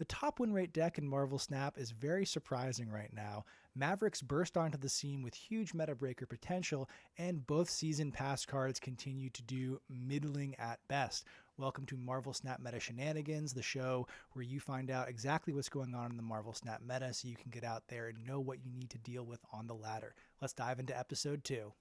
top win rate deck in Marvel Snap is very surprising right now. Mavericks burst onto the scene with huge meta breaker potential, and both season pass cards continue to do middling at best. Welcome to Marvel Snap Meta Shenanigans, the show where you find out exactly what's going on in the Marvel Snap meta so you can get out there and know what you need to deal with on the ladder. Let's dive into episode 2.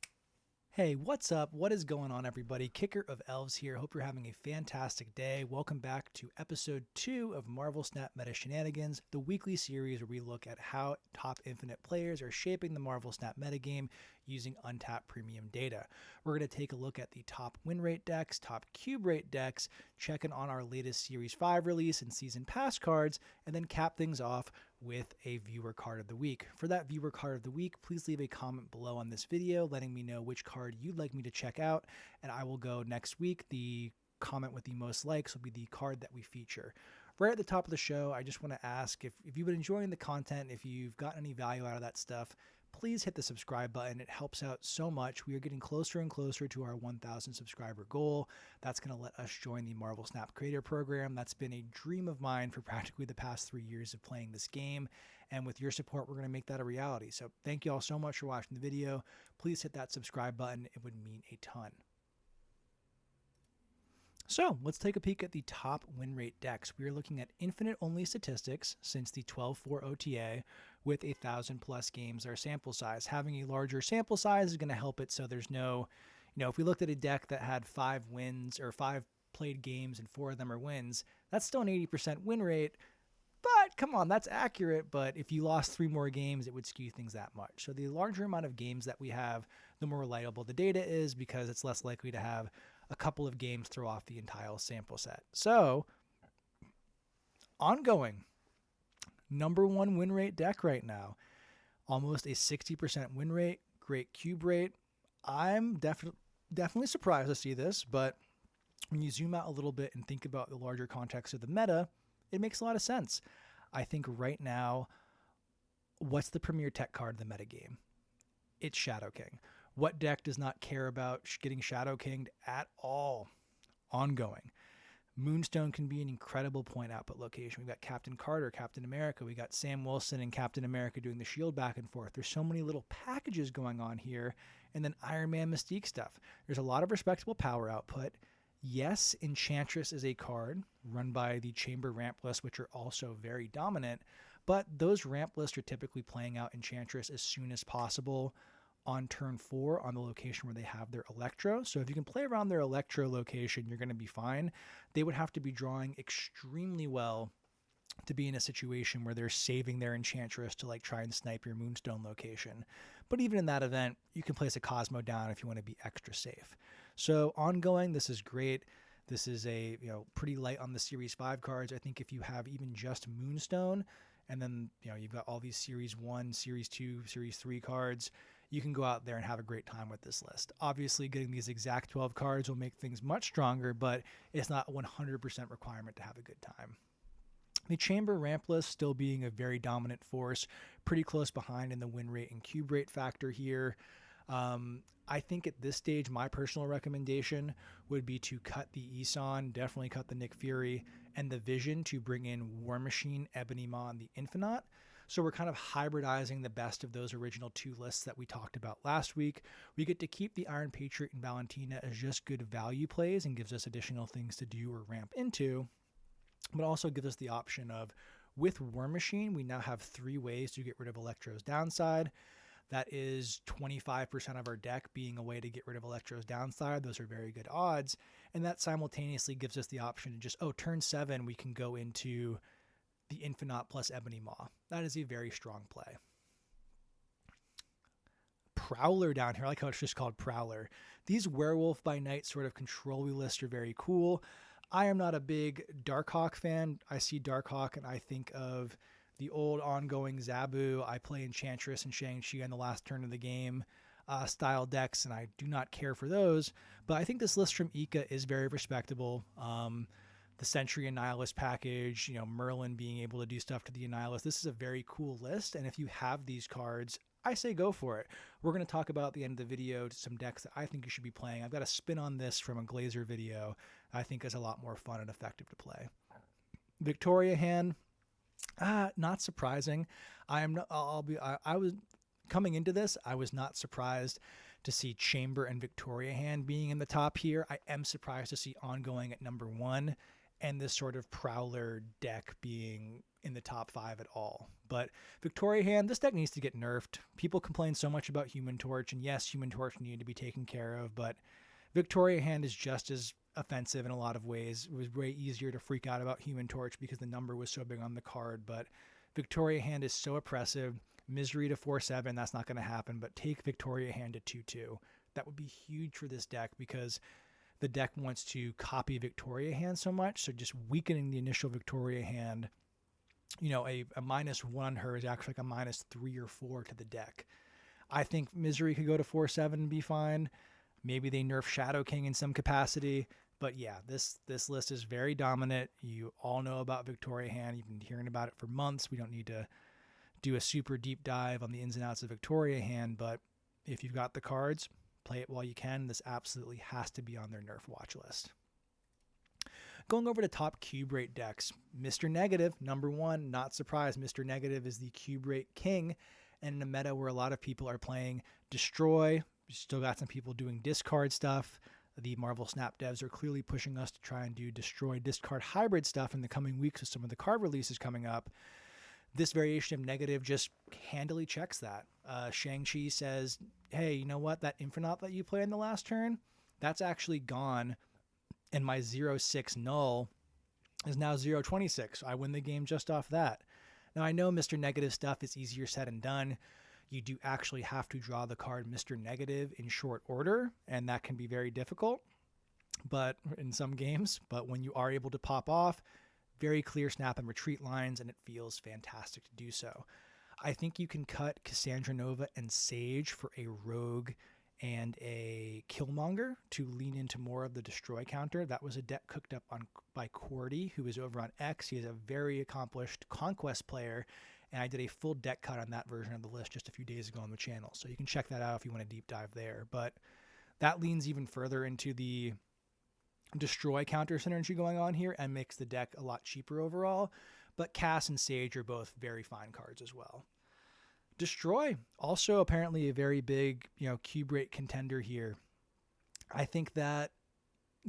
Hey, what's up? What is going on, everybody? Kicker of Elves here. Hope you're having a fantastic day. Welcome back to episode 2 of Marvel Snap Meta Shenanigans, the weekly series where we look at how top Infinite players are shaping the Marvel Snap metagame using untapped premium data. We're going to take a look at the top win rate decks, top cube rate decks, checking on our latest Series 5 release and season pass cards, and then cap things off with a viewer card of the week. For that viewer card of the week, please leave a comment below on this video letting me know which card you'd like me to check out, and I will go next week. The comment with the most likes will be the card that we feature. Right at the top of the show, I just want to ask if you've been enjoying the content, if you've gotten any value out of that stuff, please hit the subscribe button. It helps out so much. We are getting closer and closer to our 1,000 subscriber goal. That's going to let us join the Marvel Snap Creator Program. That's been a dream of mine for practically the past 3 years of playing this game. And with your support, we're going to make that a reality. So thank you all so much for watching the video. Please hit that subscribe button. It would mean a ton. So let's take a peek at the top win rate decks. We are looking at infinite only statistics since the 12-4 OTA with 1,000 plus games our sample size. Having a larger sample size is going to help it so there's no, if we looked at a deck that had 5 wins or 5 played games and 4 of them are wins, that's still an 80% win rate. But come on, that's accurate. But if you lost 3 more games, it would skew things that much. So the larger amount of games that we have, the more reliable the data is because it's less likely to have a couple of games throw off the entire sample set. So, ongoing, number 1 win rate deck right now. Almost a 60% win rate, great cube rate. I'm definitely surprised to see this, but when you zoom out a little bit and think about the larger context of the meta, it makes a lot of sense. I think right now, what's the premier tech card in the metagame? It's Shadow King. What deck does not care about getting Shadow Kinged at all? Ongoing. Moonstone can be an incredible point output location. We've got Captain Carter, Captain America. We got Sam Wilson and Captain America doing the shield back and forth. There's so many little packages going on here. And then Iron Man Mystique stuff. There's a lot of respectable power output. Yes, Enchantress is a card run by the Chamber ramp lists, which are also very dominant. But those ramp lists are typically playing out Enchantress as soon as possible on turn 4 on the location where they have their Electro. So if you can play around their Electro location, you're going to be fine. They would have to be drawing extremely well to be in a situation where they're saving their Enchantress to try and snipe your Moonstone location. But even in that event, you can place a Cosmo down if you want to be extra safe. So ongoing, this is great. This is a pretty light on the Series 5 cards. I think if you have even just Moonstone, and then you've got all these Series 1, Series 2, Series 3 cards, you can go out there and have a great time with this list. Obviously, getting these exact 12 cards will make things much stronger, but it's not a 100% requirement to have a good time. The Chamber ramp list still being a very dominant force, pretty close behind in the win rate and cube rate factor here. I think at this stage, my personal recommendation would be to cut the Eson, definitely cut the Nick Fury, and the Vision to bring in War Machine, Ebony Maw, and the Infinite. So we're kind of hybridizing the best of those original 2 lists that we talked about last week. We get to keep the Iron Patriot and Valentina as just good value plays and gives us additional things to do or ramp into, but also gives us the option of, with War Machine, we now have 3 ways to get rid of Electro's downside. That is 25% of our deck being a way to get rid of Electro's downside. Those are very good odds. And that simultaneously gives us the option to just, turn 7, we can go into the Infinite plus Ebony Maw. That is a very strong play. Prowler down here. I like how it's just called Prowler. These Werewolf by Night sort of control lists are very cool. I am not a big Darkhawk fan. I see Darkhawk and I think of the old ongoing Zabu. I play Enchantress and Shang-Chi on the last turn of the game style decks, and I do not care for those. But I think this list from Ika is very respectable. The Sentry Annihilus package, Merlin being able to do stuff to the Annihilus. This is a very cool list, and if you have these cards, I say go for it. We're going to talk about at the end of the video some decks that I think you should be playing. I've got a spin on this from a Glazer video I think is a lot more fun and effective to play. Victoria hand, Not surprising. I was coming into this, I was not surprised to see Chamber and Victoria Hand being in the top here. I am surprised to see Ongoing at number 1 and this sort of Prowler deck being in the top 5 at all. But Victoria Hand, this deck needs to get nerfed. People complain so much about Human Torch, and yes, Human Torch needed to be taken care of, but Victoria Hand is just as offensive in a lot of ways. It was way easier to freak out about Human Torch because the number was so big on the card, but Victoria Hand is so oppressive. Misery to 4/7, that's not going to happen, but take Victoria Hand to 2/2. That would be huge for this deck because the deck wants to copy Victoria Hand so much, so just weakening the initial Victoria Hand, a -1 on her is actually like a -3 or 4 to the deck. I think Misery could go to 4/7 and be fine. Maybe they nerf Shadow King in some capacity. But yeah, this list is very dominant. You all know about Victoria Hand. You've been hearing about it for months. We don't need to do a super deep dive on the ins and outs of Victoria Hand, but if you've got the cards, play it while you can. This absolutely has to be on their nerf watch list. Going over to top cube rate decks, Mr. Negative, number 1, not surprised. Mr. Negative is the cube rate king, and in a meta where a lot of people are playing Destroy, you still got some people doing discard stuff. The Marvel Snap devs are clearly pushing us to try and do Destroy discard hybrid stuff in the coming weeks with some of the card releases coming up. This variation of Negative just handily checks that. Shang-Chi says, hey, you know what? That Infinite that you played in the last turn, that's actually gone, and my 0/6 null is now 0/26. I win the game just off that. Now, I know Mr. Negative stuff is easier said than done. You do actually have to draw the card Mr. Negative in short order, and that can be very difficult but in some games. But when you are able to pop off, very clear snap and retreat lines, and it feels fantastic to do so. I think you can cut Cassandra Nova and Sage for a Rogue and a Killmonger to lean into more of the Destroy counter. That was a deck cooked up by Cordy, who is over on X. He is a very accomplished Conquest player, and I did a full deck cut on that version of the list just a few days ago on the channel. So you can check that out if you want to deep dive there. But that leans even further into the Destroy counter synergy going on here and makes the deck a lot cheaper overall. But Cass and Sage are both very fine cards as well. Destroy, also apparently a very big, cube rate contender here. I think that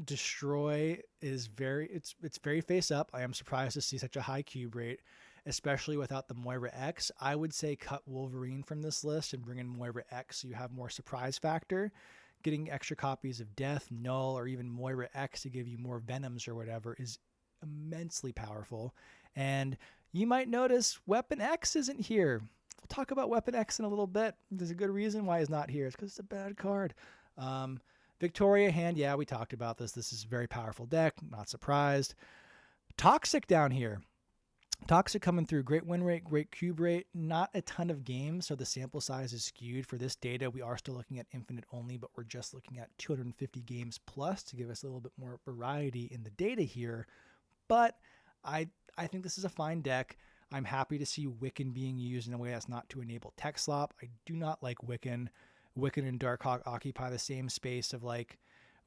Destroy is it's very face up. I am surprised to see such a high cube rate, especially without the Moira X. I would say cut Wolverine from this list and bring in Moira X so you have more surprise factor. Getting extra copies of Death, Null, or even Moira X to give you more Venoms or whatever is immensely powerful. And you might notice Weapon X isn't here. We'll talk about Weapon X in a little bit. There's a good reason why he's not here. It's because it's a bad card. Victoria Hand, yeah, we talked about this. This is a very powerful deck. Not surprised. Toxic down here. Toxic coming through. Great win rate, great cube rate. Not a ton of games, so the sample size is skewed. For this data, we are still looking at Infinite only, but we're just looking at 250 games plus to give us a little bit more variety in the data here. But I think this is a fine deck. I'm happy to see Wiccan being used in a way that's not to enable tech slop. I do not like Wiccan. Wiccan and Darkhawk occupy the same space of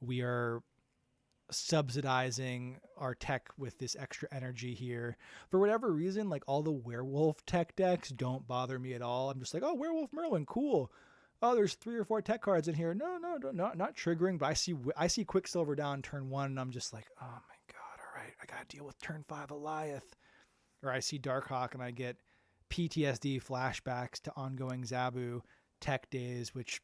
we are subsidizing our tech with this extra energy here. For whatever reason, all the werewolf tech decks don't bother me at all. I'm just like, oh, Werewolf Merlin, cool. Oh, there's 3 or 4 tech cards in here. No, not triggering. But I see Quicksilver down turn 1, and I'm just like, oh my god, all right, I gotta deal with turn 5 Eliath. Or I see Darkhawk and I get PTSD flashbacks to ongoing Zabu tech days, which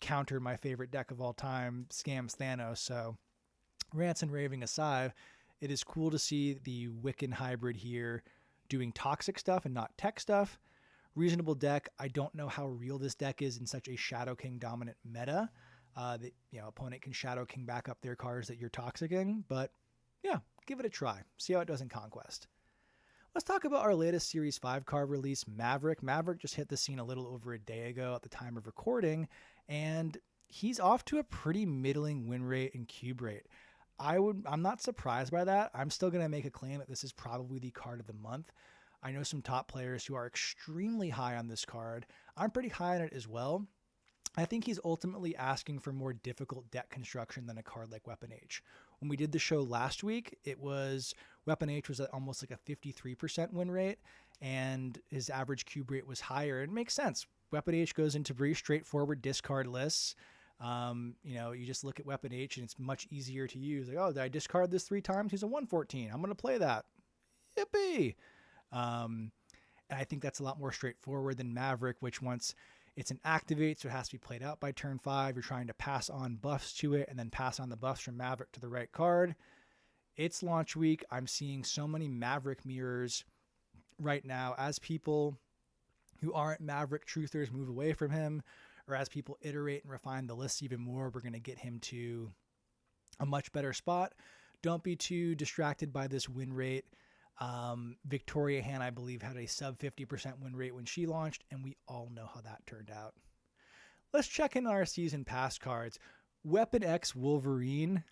counter my favorite deck of all time, Scams Thanos. So rants and raving aside, it is cool to see the Wiccan hybrid here doing toxic stuff and not tech stuff. Reasonable deck. I don't know how real this deck is in such a Shadow King dominant meta. The opponent can Shadow King back up their cards that you're toxicing, but yeah, give it a try. See how it does in Conquest. Let's talk about our latest Series 5 card release, Maverick. Maverick just hit the scene a little over a day ago at the time of recording, and he's off to a pretty middling win rate and cube rate. I'm not surprised by that. I'm still going to make a claim that this is probably the card of the month. I know some top players who are extremely high on this card. I'm pretty high on it as well. I think he's ultimately asking for more difficult deck construction than a card like Weapon H. When we did the show last week, it was Weapon H was at almost like a 53% win rate, and his average cube rate was higher. It makes sense. Weapon H goes into pretty straightforward discard lists. You just look at Weapon H and it's much easier to use. Like, oh, did I discard this 3 times? He's a 114. I'm going to play that. Yippee! And I think that's a lot more straightforward than Maverick, which once it's an activate, so it has to be played out by turn 5. You're trying to pass on buffs to it and then pass on the buffs from Maverick to the right card. It's launch week. I'm seeing so many Maverick mirrors right now as people who aren't Maverick truthers move away from him, or as people iterate and refine the list even more, we're going to get him to a much better spot. Don't be too distracted by this win rate. Victoria Han, I believe, had a sub 50% win rate when she launched, and we all know how that turned out. Let's check in our season pass cards. Weapon X Wolverine,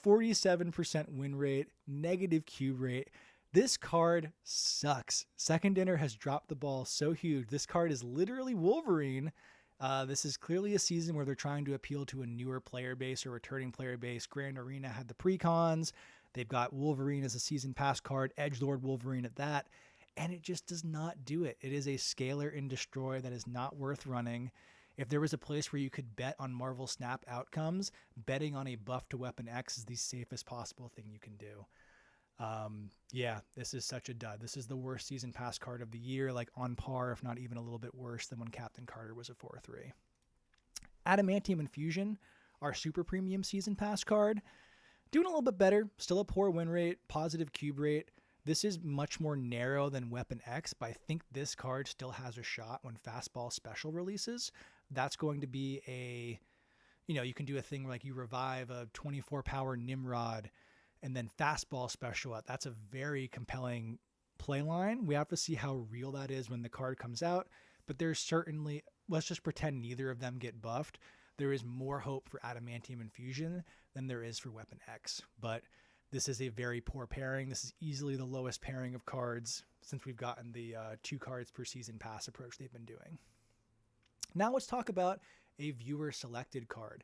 47% win rate, negative cube rate. This card sucks. Second Dinner has dropped the ball so huge. This card is literally Wolverine. This is clearly a season where they're trying to appeal to a newer player base or returning player base. Grand Arena had the precons. They've got Wolverine as a season pass card, Edgelord Wolverine at that, and it just does not do it. It is a scalar in Destroy that is not worth running. If there was a place where you could bet on Marvel Snap outcomes, betting on a buff to Weapon X is the safest possible thing you can do. This is such a dud. This is the worst season pass card of the year, like on par, if not even a little bit worse than when Captain Carter was a 4-3. Adamantium Infusion, our super premium season pass card, doing a little bit better. Still a poor win rate, positive cube rate. This is much more narrow than Weapon X, but I think this card still has a shot when Fastball Special releases. That's going to be you can do a thing like you revive a 24 power Nimrod and then Fastball Special out. That's a very compelling play line. We have to see how real that is when the card comes out, but there's certainly, let's just pretend neither of them get buffed. There is more hope for Adamantium Infusion than there is for Weapon X, but this is a very poor pairing. This is easily the lowest pairing of cards since we've gotten the 2 cards per season pass approach they've been doing. Now let's talk about a viewer selected card.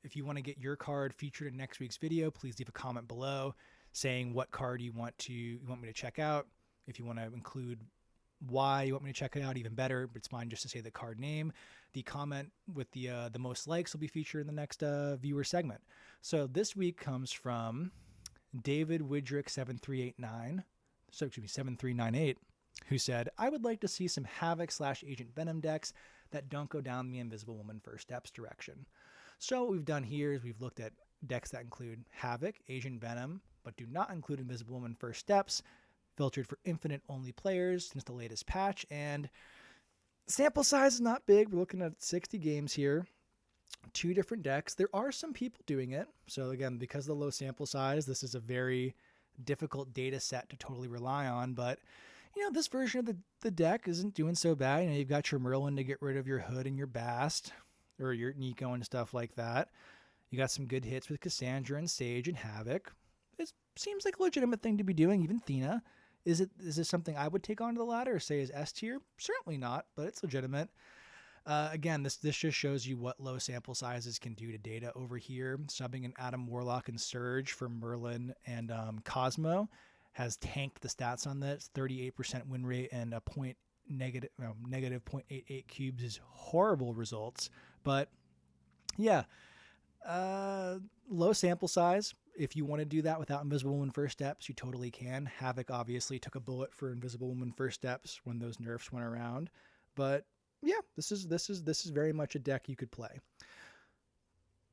If you want to get your card featured in next week's video, please leave a comment below saying what card you want me to check out. If you want to include why you want me to check it out, even better, but it's fine just to say the card name. The comment with the most likes will be featured in the next viewer segment. So this week comes from David Widrick 7398, who said, I would like to see some Havoc/Agent Venom decks that don't go down the Invisible Woman First Steps direction. So what we've done here is we've looked at decks that include Havoc, Agent Venom, but do not include Invisible Woman First Steps, filtered for infinite only players since the latest patch, and sample size is not big. We're looking at 60 games here. 2 different decks. There are some people doing it. So again, because of the low sample size, this is a very difficult data set to totally rely on, but this version of the deck isn't doing so bad. You've got your Merlin to get rid of your Hood and your Bast, or your Nico and stuff like that. You got some good hits with Cassandra and Sage and Havoc. It seems like a legitimate thing to be doing. Even Thena. Is this something I would take onto the ladder or say is S tier? Certainly not, but it's legitimate. Again, this just shows you what low sample sizes can do to data over here. Subbing an Adam Warlock and Surge for Merlin and Cosmo has tanked the stats on this. 38% win rate and a negative 0.88 cubes is horrible results. But yeah, low sample size. If you want to do that without Invisible Woman First Steps, you totally can. Havoc obviously took a bullet for Invisible Woman First Steps when those nerfs went around. But yeah, this is very much a deck you could play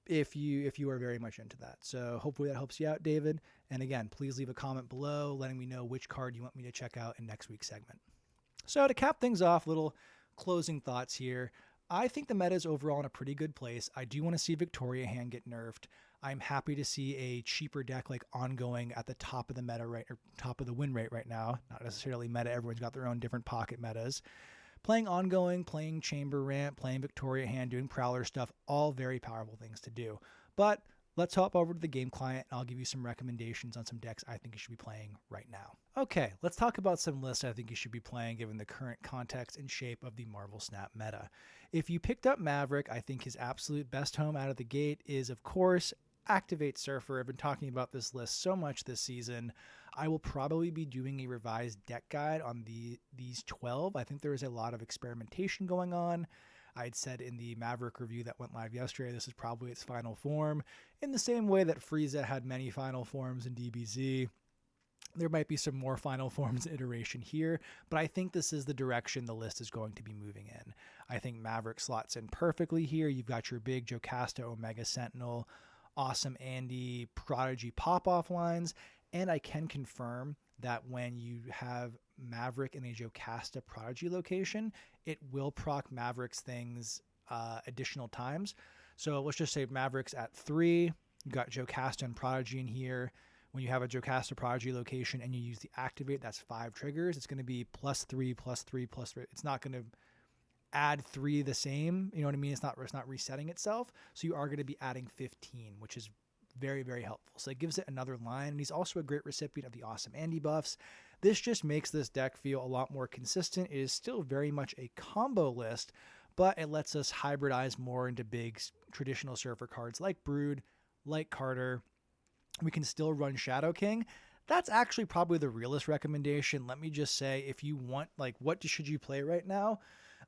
if you are very much into that. So hopefully that helps you out, David. And again, please leave a comment below letting me know which card you want me to check out in next week's segment. So to cap things off, little closing thoughts here. I think the meta is overall in a pretty good place. I do want to see Victoria Hand get nerfed. I'm happy to see a cheaper deck like Ongoing at the top of the meta or top of the win rate right now. Not necessarily meta. Everyone's got their own different pocket metas. Playing Ongoing, playing Chamber Ramp, playing Victoria Hand, doing Prowler stuff, all very powerful things to do. But let's hop over to the game client and I'll give you some recommendations on some decks I think you should be playing right now. Okay, let's talk about some lists I think you should be playing given the current context and shape of the Marvel Snap meta. If you picked up Maverick, I think his absolute best home out of the gate is, of course, Activate Surfer. I've been talking about this list so much this season. I will probably be doing a revised deck guide on these 12. I think there is a lot of experimentation going on. I'd said in the Maverick review that went live yesterday, this is probably its final form. In the same way that Frieza had many final forms in DBZ, there might be some more final forms iteration here, but I think this is the direction the list is going to be moving in. I think Maverick slots in perfectly here. You've got your big Jocasta, Omega Sentinel, Awesome Andy, Prodigy pop-off lines, and I can confirm that when you have Maverick in a Jocasta Prodigy location, it will proc Maverick's things additional times. So let's just say Maverick's at 3, you got Jocasta and Prodigy in here. When you have a Jocasta Prodigy location and you use the activate, that's 5 triggers. It's going to be +3, +3, +3. It's not going to add 3 the same. You know what I mean? It's not resetting itself. So you are going to be adding 15, which is very, very helpful. So it gives it another line. And he's also a great recipient of the Awesome Andy buffs. This just makes this deck feel a lot more consistent. It is still very much a combo list, but it lets us hybridize more into big traditional Surfer cards like Brood, like Carter. We can still run Shadow King. That's actually probably the realest recommendation. Let me just say, if you want, like, what should you play right now?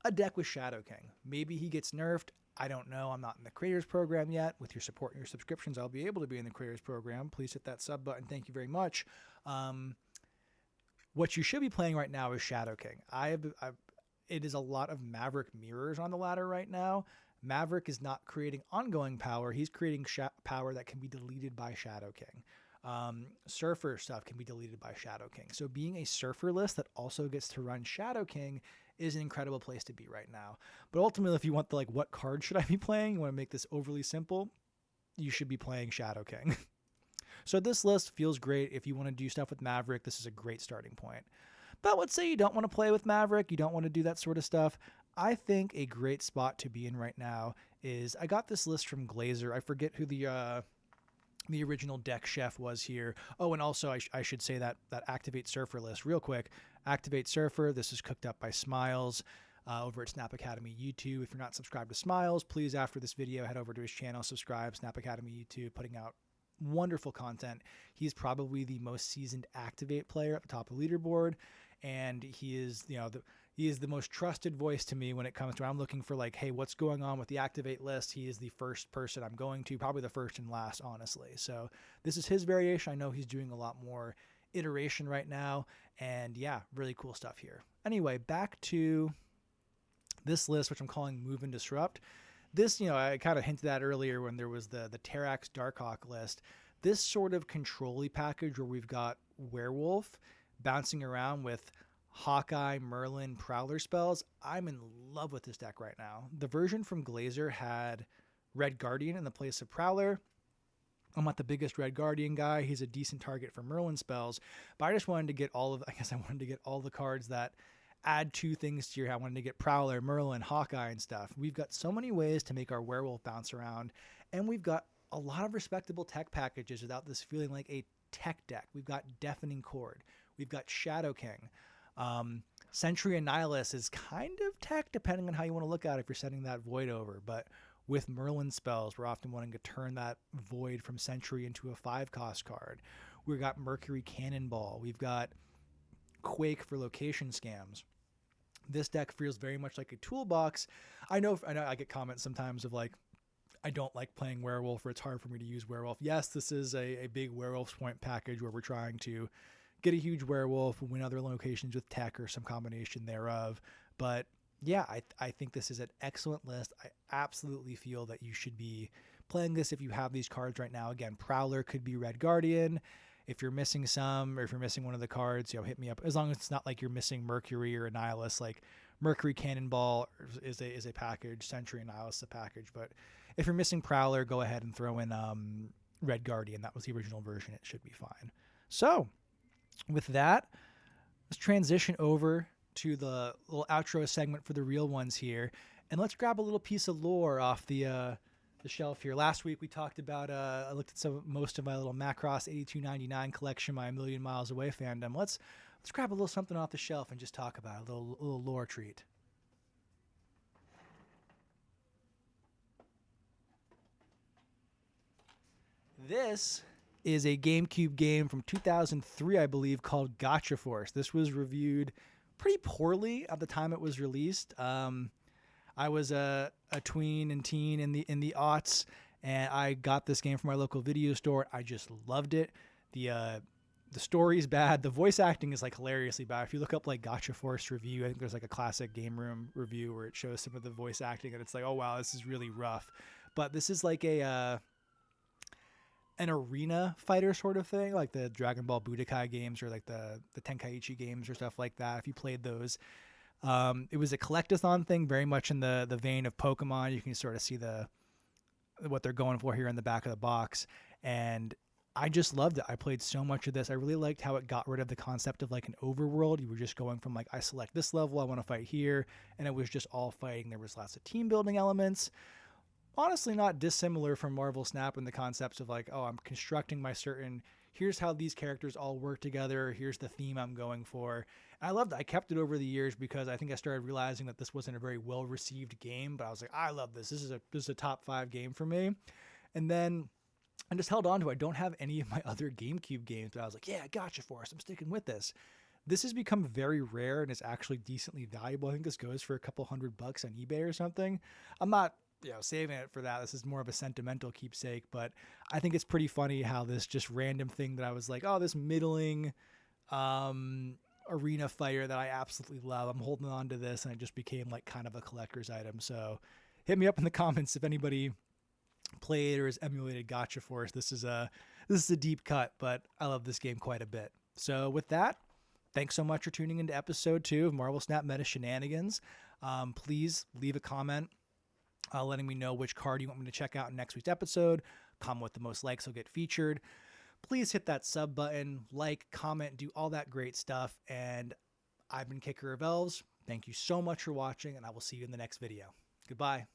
A deck with Shadow King. Maybe he gets nerfed. I don't know. I'm not in the creators program yet. With your support and your subscriptions, I'll be able to be in the creators program. Please hit that sub button. Thank you very much. What you should be playing right now is Shadow King. It is a lot of Maverick mirrors on the ladder right now. Maverick is not creating ongoing power. He's creating power that can be deleted by Shadow King. Surfer stuff can be deleted by Shadow King. So being a Surfer list that also gets to run Shadow King is an incredible place to be right now. But ultimately, if you want the, like, what card should I be playing? You want to make this overly simple, you should be playing Shadow King. So this list feels great. If you want to do stuff with Maverick, this is a great starting point. But let's say you don't want to play with Maverick, you don't want to do that sort of stuff. I think a great spot to be in right now is, I got this list from Glazer. I forget who the original deck chef was here. Oh, and also I should say that Activate Surfer list real quick. Activate Surfer, this is cooked up by Smiles over at Snap Academy YouTube. If you're not subscribed to Smiles, please, after this video, head over to his channel, subscribe. Snap Academy YouTube, putting out wonderful content. He's probably the most seasoned Activate player at the top of the leaderboard, and he is, he is the most trusted voice to me when it comes to, I'm looking for, like, hey, what's going on with the Activate list? He is the first person I'm going to, probably the first and last, honestly. So this is his variation. I know he's doing a lot more iteration right now, and yeah, really cool stuff here. Anyway, back to this list, which I'm calling Move and Disrupt. This, I kind of hinted at earlier when there was the Terrax Darkhawk list. This sort of control-y package where we've got Werewolf bouncing around with Hawkeye, Merlin, Prowler spells. I'm in love with this deck right now. The version from Glazer had Red Guardian in the place of Prowler. I'm not the biggest Red Guardian guy. He's a decent target for Merlin spells, but I just wanted to get I wanted to get all the cards that add 2 things to your hand. I wanted to get Prowler, Merlin, Hawkeye, and stuff. We've got so many ways to make our Werewolf bounce around, and we've got a lot of respectable tech packages without this feeling like a tech deck. We've got Deafening Chord. We've got Shadow King. Sentry Annihilus is kind of tech, depending on how you want to look at it if you're sending that Void over, but with Merlin spells, we're often wanting to turn that Void from Sentry into a 5-cost card. We've got Mercury Cannonball. We've got Quake for location scams. This deck feels very much like a toolbox. I know I get comments sometimes of, like, I don't like playing Werewolf, or it's hard for me to use Werewolf. Yes, this is a big Werewolf point package where we're trying to get a huge Werewolf, win other locations with tech or some combination thereof. But yeah, I think this is an excellent list. I absolutely feel that you should be playing this if you have these cards right now. Again, Prowler could be Red Guardian. If you're missing some, or if you're missing one of the cards, hit me up. As long as it's not like you're missing Mercury or Annihilus. Like, Mercury Cannonball is a package. Sentry Annihilus is a package. But if you're missing Prowler, go ahead and throw in Red Guardian. That was the original version. It should be fine. So with that, let's transition over to the little outro segment for the real ones here, and let's grab a little piece of lore off the the shelf here. Last week we talked about I looked at most of my little Macross 8299 collection, my A Million Miles Away fandom. Let's grab a little something off the shelf and just talk about it, a little lore treat. This is a GameCube game from 2003, I believe, called Gotcha Force. This was reviewed pretty poorly at the time it was released. I was a tween and teen in the aughts, and I got this game from my local video store. I just loved it. The story's bad. The voice acting is like hilariously bad. If you look up like Gotcha Force review, I think there's like a classic Game Room review where it shows some of the voice acting, and it's like, oh wow, this is really rough. But this is like an arena fighter sort of thing, like the Dragon Ball Budokai games or like the Tenkaichi games or stuff like that. If you played those, it was a collectathon thing, very much in the vein of Pokemon. You can sort of see what they're going for here in the back of the box, and I just loved it. I played so much of this. I really liked how it got rid of the concept of like an overworld. You were just going from like, I select this level, I want to fight here, and it was just all fighting. There was lots of team building elements. Honestly, not dissimilar from Marvel Snap in the concepts of like, oh, I'm constructing my here's how these characters all work together. Here's the theme I'm going for. And I loved it. I kept it over the years because I think I started realizing that this wasn't a very well-received game, but I was like, I love this. This is a top 5 game for me. And then I just held on to it. I don't have any of my other GameCube games, but I was like, yeah, Gotcha Force. I'm sticking with this. This has become very rare and is actually decently valuable. I think this goes for a couple $100 on eBay or something. I'm not saving it for that. This is more of a sentimental keepsake, but I think it's pretty funny how this just random thing that I was like, oh, this middling arena fighter that I absolutely love, I'm holding on to this, and it just became like kind of a collector's item. So hit me up in the comments if anybody played or has emulated Gotcha Force. This is a deep cut, but I love this game quite a bit. So with that, thanks so much for tuning into episode 2 of Marvel Snap Meta Shenanigans. Please leave a comment letting me know which card you want me to check out in next week's episode. Comment with the most likes will get featured. Please hit that sub button, like, comment, do all that great stuff. And I've been Kicker of Elves. Thank you so much for watching, and I will see you in the next video. Goodbye.